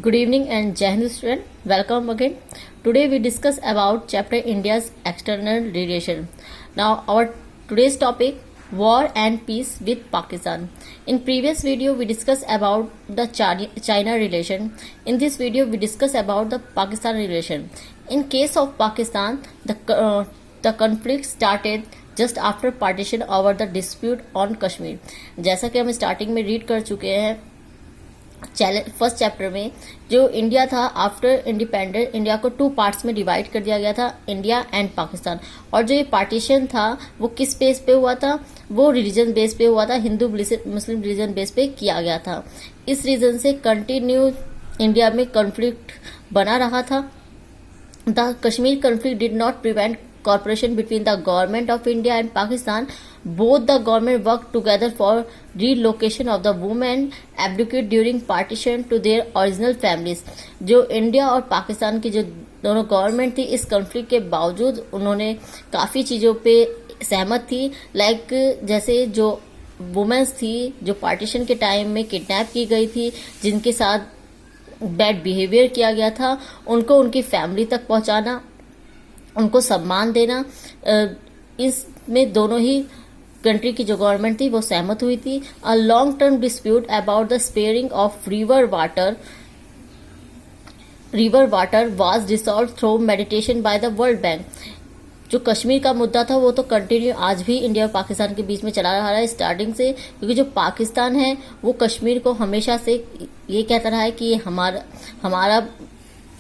Good evening and Jai Hind student. Welcome again. Today we discuss about chapter India's external relation. Now our today's topic war and peace with Pakistan. In previous video we discussed about the China relation. In this video we discuss about the Pakistan relation. In case of Pakistan, the conflict started just after partition over the dispute on Kashmir. जैसा कि हम starting में read कर चुके हैं first chapter में, जो India था आफ्टर इंडिपेंडेंस इंडिया को टू पार्ट्स में डिवाइड कर दिया गया था, इंडिया एंड पाकिस्तान। और जो ये पार्टीशन था वो किस बेस पे हुआ था? वो रिलीजन बेस पे हुआ था, हिंदू मुस्लिम रिलीजन बेस पे किया गया था। इस रीजन से कंटिन्यू इंडिया में कॉन्फ्लिक्ट बना रहा था। The Kashmir conflict did not prevent cooperation between the government of India and Pakistan. Both the government worked together for relocation of the women abdicate during partition to their original families. जो India और पाकिस्तान की जो दोनों government थी, इस conflict के बावजूद उन्होंने काफ़ी चीज़ों पे सहमत थी। लाइक जैसे जो वुमेन्स थी जो पार्टीशन के टाइम में किडनैप की गई थी, जिनके साथ बैड बिहेवियर किया गया था, उनको उनकी फैमिली तक पहुंचाना, उनको सम्मान देना, इसमें दोनों ही कंट्री की जो गवर्नमेंट थी वो सहमत हुई थी। A long term dispute about the sparing of river water was resolve through meditation by the world bank. जो कश्मीर का मुद्दा था वो तो कंटिन्यू आज भी इंडिया और पाकिस्तान के बीच में चला रहा है स्टार्टिंग से, क्योंकि जो पाकिस्तान है वो कश्मीर को हमेशा से ये कहता रहा है कि ये हमारा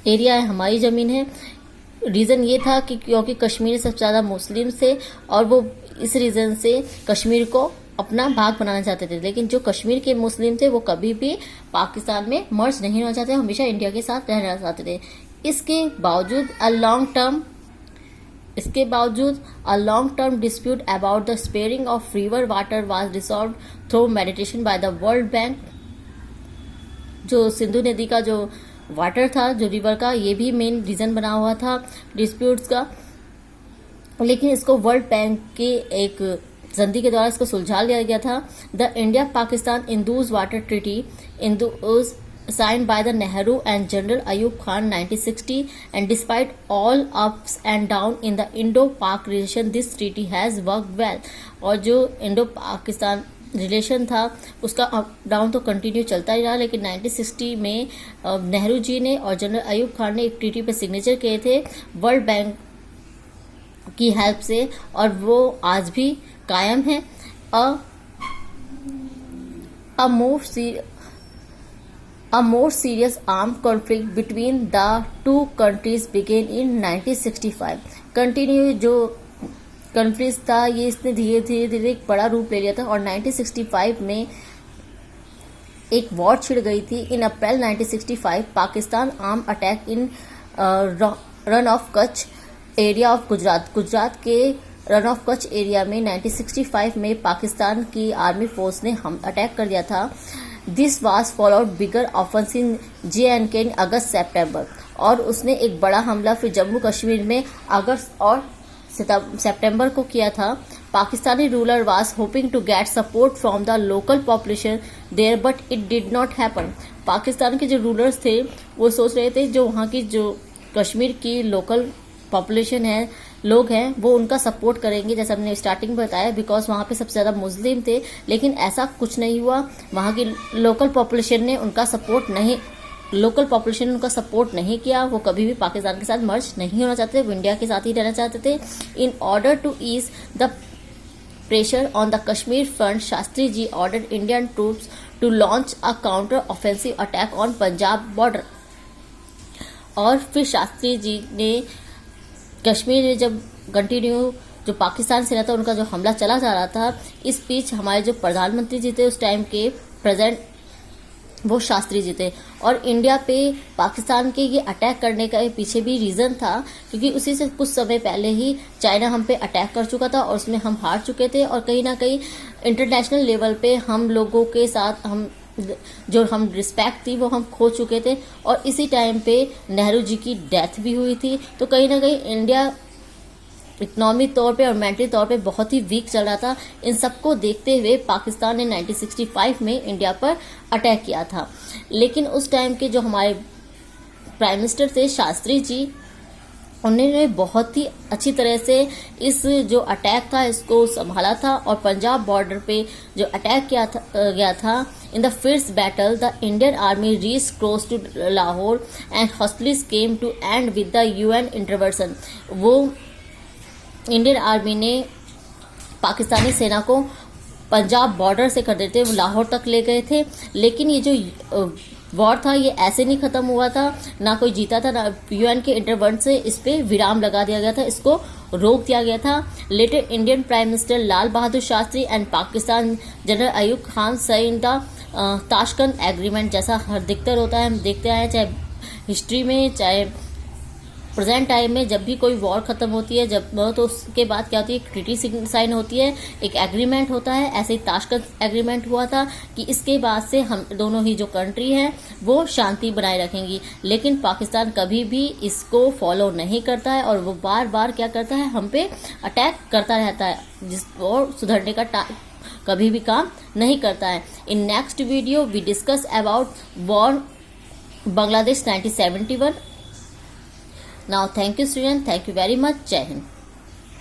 एरिया है, हमारी जमीन है। रीज़न ये था कि क्योंकि कश्मीर में सबसे ज़्यादा मुस्लिम थे और वो इस रीज़न से कश्मीर को अपना भाग बनाना चाहते थे। लेकिन जो कश्मीर के मुस्लिम थे वो कभी भी पाकिस्तान में मर्ज नहीं होना चाहते, हमेशा इंडिया के साथ रहना चाहते थे। इसके बावजूद a long term dispute about the sparing of river water was resolve through meditation by the world bank. जो सिंधु नदी का जो वाटर था, जो रिवर का, ये भी मेन रीजन बना हुआ था डिस्प्यूट्स का। लेकिन इसको वर्ल्ड बैंक के एक संधि के द्वारा इसको सुलझा लिया गया था। The India Pakistan Indus water treaty Indus signed by the Nehru and General Ayub Khan 1960, and despite all ups and down in the Indo-Pak relation, this treaty has worked well. और जो इंडो-पाकिस्तान रिलेशन था उसका अप डाउन तो कंटिन्यू चलता ही रहा, लेकिन 1960 में नेहरू जी ने और जनरल अयूब खान ने एक ट्रीटी पे सिग्नेचर किए थे वर्ल्ड बैंक की हेल्प से, और वो आज भी कायम है। A more serious armed conflict between the two countries began in 1965. Continue जो कॉन्फ्लिक्ट था ये इसने धीरे धीरे एक बड़ा रूप ले लिया था, और 1965 में एक वॉर छिड़ गई थी। इन अप्रैल 1965 Pakistan arm attack in run of Kutch area of Gujarat के रन ऑफ कच्छ एरिया में 1965 में पाकिस्तान की आर्मी फोर्स ने अटैक कर दिया था। This was followed bigger offensive in J&K इन अगस्त सितंबर, और उसने एक बड़ा हमला फिर जम्मू कश्मीर में अगस्त और सितंबर को किया था। Pakistani ruler was hoping to get support from the local population there, but it did not happen. Pakistan के जो रूलर्स थे वो सोच रहे थे जो वहाँ की जो कश्मीर की लोकल पॉपुलेशन है, लोग हैं, वो उनका सपोर्ट करेंगे, जैसा हमने स्टार्टिंग में बताया, बिकॉज वहाँ पे सबसे ज़्यादा मुस्लिम थे। लेकिन ऐसा कुछ नहीं हुआ। वहाँ की लोकल पॉपुलेशन ने उनका सपोर्ट नहीं किया। वो कभी भी पाकिस्तान के साथ मर्ज नहीं होना चाहते, वो इंडिया के साथ ही रहना चाहते थे। In order to ease the pressure on the Kashmir front, Shastri ji ordered Indian troops to launch a counter offensive attack on Punjab border. और फिर शास्त्री जी ने कश्मीर में जब कंटिन्यू जो पाकिस्तान से रहता उनका जो हमला चला जा रहा था, इस बीच हमारे जो प्रधानमंत्री जी थे उस टाइम के प्रेजेंट वो शास्त्री जी थे। और इंडिया पे पाकिस्तान के ये अटैक करने का पीछे भी रीज़न था, क्योंकि उसी से कुछ समय पहले ही चाइना हम पे अटैक कर चुका था और उसमें हम हार चुके थे, और कहीं ना कहीं इंटरनेशनल लेवल पे हम लोगों के साथ हम रिस्पेक्ट थी वो हम खो चुके थे। और इसी टाइम पे नेहरू जी की डेथ भी हुई थी। तो कहीं ना कहीं इंडिया इकोनॉमिक तौर पे और मेंटली तौर पे बहुत ही वीक चल रहा था। इन सबको देखते हुए पाकिस्तान ने 1965 में इंडिया पर अटैक किया था। लेकिन उस टाइम के जो हमारे प्राइम मिनिस्टर थे शास्त्री जी, उन्होंने बहुत ही अच्छी तरह से इस जो अटैक था इसको संभाला था। और पंजाब बॉर्डर पे जो अटैक गया था, in the first battle the Indian army reach close to Lahore and hostilities came to end with the UN intervention. वो इंडियन आर्मी ने पाकिस्तानी सेना को पंजाब बॉर्डर से कर देते हुए लाहौर तक ले गए थे। लेकिन ये जो वॉर था ये ऐसे नहीं खत्म हुआ था, ना कोई जीता था, ना यूएन के इंटरवेंशन से इस पे विराम लगा दिया गया था, इसको रोक दिया गया था। Later Indian prime minister Lal Bahadur Shastri and Pakistan general Ayub Khan sign the Tashkent agreement, जैसा हर दिक्कत होता है हम देखते आए, चाहे हिस्ट्री में चाहे प्रेजेंट टाइम में, जब भी कोई वॉर खत्म होती है तो उसके बाद क्या होती है, ट्रीटी साइन होती है, एक एग्रीमेंट होता है। ऐसे ही ताशकंद एग्रीमेंट हुआ था कि इसके बाद से हम दोनों ही जो कंट्री हैं वो शांति बनाए रखेंगी। लेकिन पाकिस्तान कभी भी इसको फॉलो नहीं करता है और वो बार बार क्या करता है, हम पे अटैक करता रहता है, और सुधरने का कभी भी काम नहीं करता है। In next video we discuss about war Bangladesh 1971. Now thank you students, thank you very much. Jai Hind.